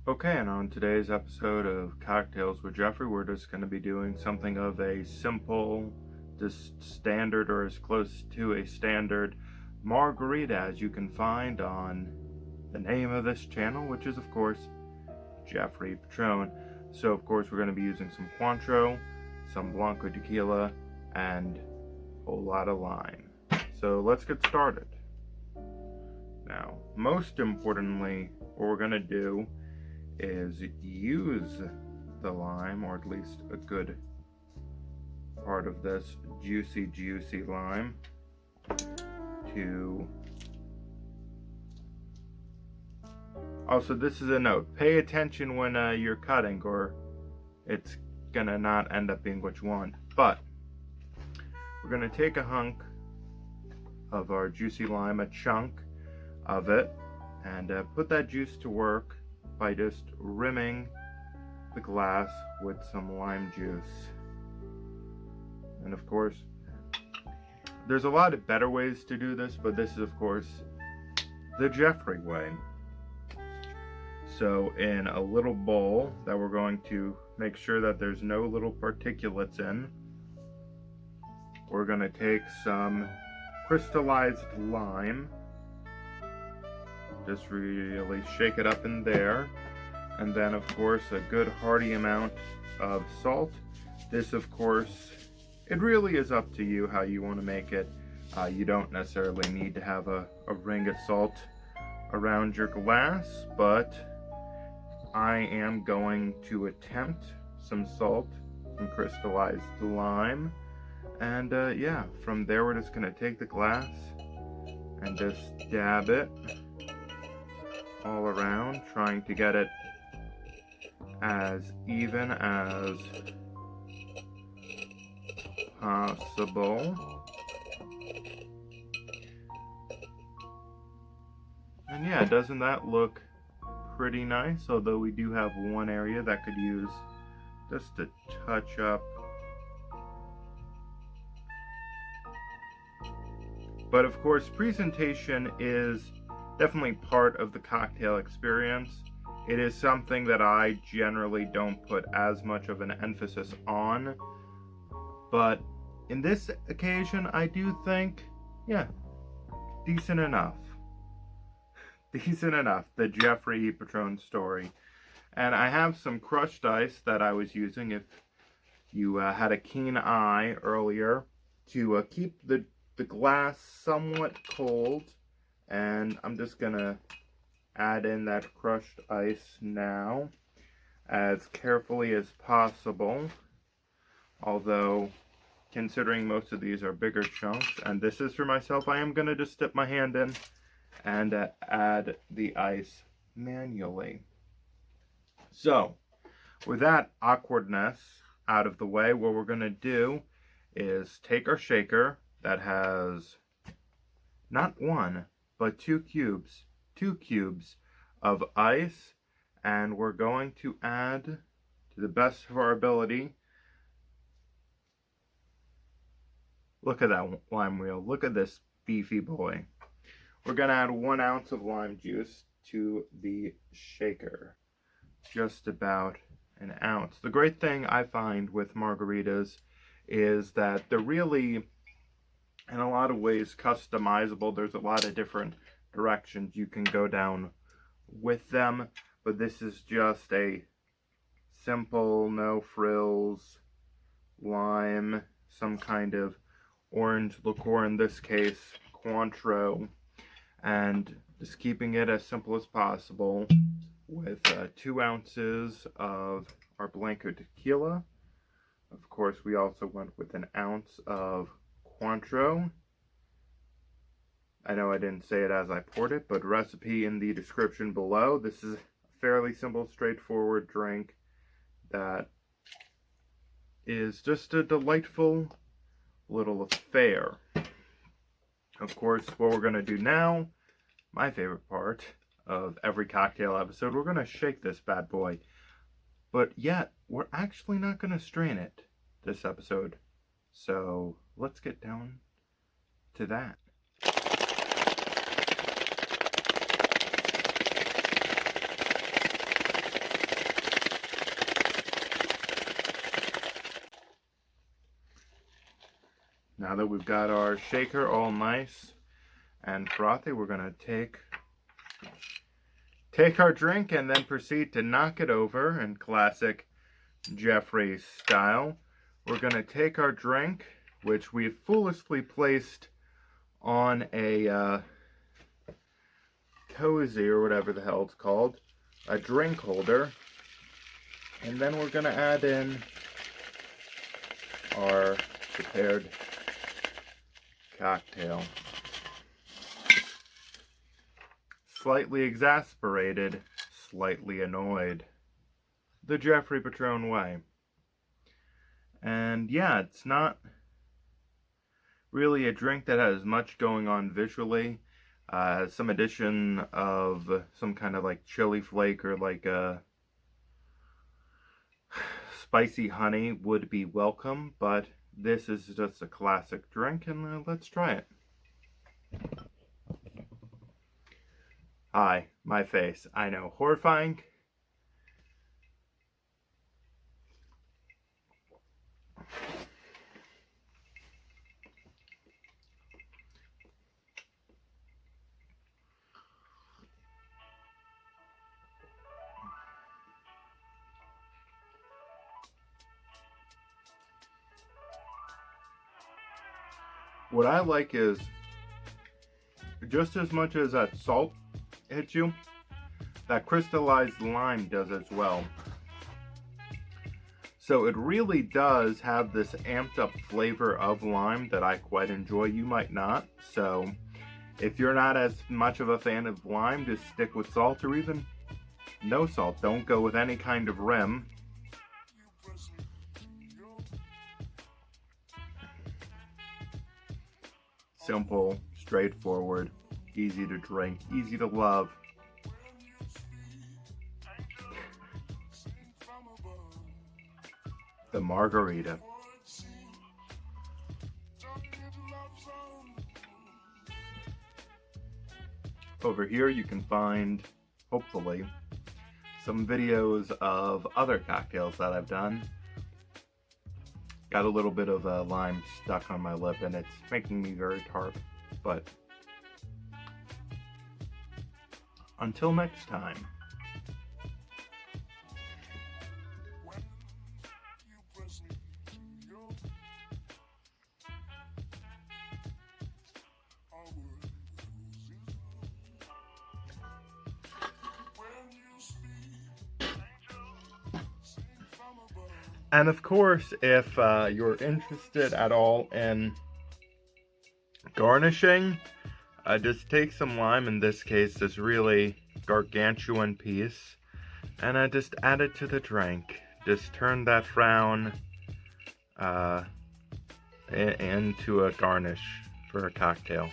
Okay, and on today's episode of Cocktails with Jeffrey, we're just going to be doing something of a simple, just standard or as close to a standard margarita as you can find on the name of this channel, which is, of course, Jeffery Patron. So, of course, we're going to be using some Cointreau, some blanco tequila, and a whole lot of lime. So, let's get started. Now, most importantly, what we're going to do is use the lime, or at least a good part of this juicy lime, to also, this is a note, pay attention when you're cutting, or it's gonna not end up being what you want. But we're gonna take a hunk of our juicy lime, a chunk of it, and put that juice to work by just rimming the glass with some lime juice. And of course, there's a lot of better ways to do this, but this is of course the Jeffery way. So in a little bowl that we're going to make sure that there's no little particulates in, we're going to take some crystallized lime. Just really shake it up in there, and then of course a good hearty amount of salt. This of course, it really is up to you how you want to make it. You don't necessarily need to have a ring of salt around your glass, but I am going to attempt some salt, some crystallized lime, and yeah, from there we're just going to take the glass and just dab it all around, trying to get it as even as possible. And yeah, doesn't that look pretty nice? Although we do have one area that could use just a touch up. But of course, presentation is definitely part of the cocktail experience. It is something that I generally don't put as much of an emphasis on, but in this occasion I do think, yeah, decent enough. Decent enough, the Jeffery Patron story. And I have some crushed ice that I was using, if you had a keen eye earlier, to keep the glass somewhat cold. And I'm just gonna add in that crushed ice now as carefully as possible. Although, considering most of these are bigger chunks, and this is for myself, I am gonna just dip my hand in and add the ice manually. So, with that awkwardness out of the way, what we're gonna do is take our shaker that has not one, but two cubes of ice, and we're going to add, to the best of our ability, look at that lime wheel, look at this beefy boy. We're going to add 1 ounce of lime juice to the shaker, just about an ounce. The great thing I find with margaritas is that they're really, in a lot of ways, customizable. There's a lot of different directions you can go down with them, but this is just a simple, no frills, lime, some kind of orange liqueur, in this case Cointreau, and just keeping it as simple as possible with 2 ounces of our blanco tequila. Of course, we also went with an ounce of Cointreau. I know I didn't say it as I poured it, but recipe in the description below. This is a fairly simple, straightforward drink that is just a delightful little affair. Of course, what we're going to do now, my favorite part of every cocktail episode, we're going to shake this bad boy. But yet, we're actually not going to strain it this episode. So, let's get down to that. Now that we've got our shaker all nice and frothy, we're going to take our drink and then proceed to knock it over in classic Jeffery style. We're going to take our drink, which we've foolishly placed on a cozy, or whatever the hell it's called, a drink holder, and then we're going to add in our prepared cocktail. Slightly exasperated, slightly annoyed. The Jeffery Patron way. And yeah, it's not really a drink that has much going on visually. Some addition of some kind of like chili flake or like a spicy honey would be welcome, but this is just a classic drink, and let's try it. Hi, my face. I know, horrifying. What I like is, just as much as that salt hits you, that crystallized lime does as well. So it really does have this amped up flavor of lime that I quite enjoy. You might not. So if you're not as much of a fan of lime, just stick with salt, or even no salt. Don't go with any kind of rim. Simple, straightforward, easy to drink, easy to love. The Margarita. Over here you can find, hopefully, some videos of other cocktails that I've done. Got a little bit of lime stuck on my lip and it's making me very tart, but until next time. And of course, if you're interested at all in garnishing, just take some lime, in this case this really gargantuan piece, and just add it to the drink. Just turn that frown into a garnish for a cocktail.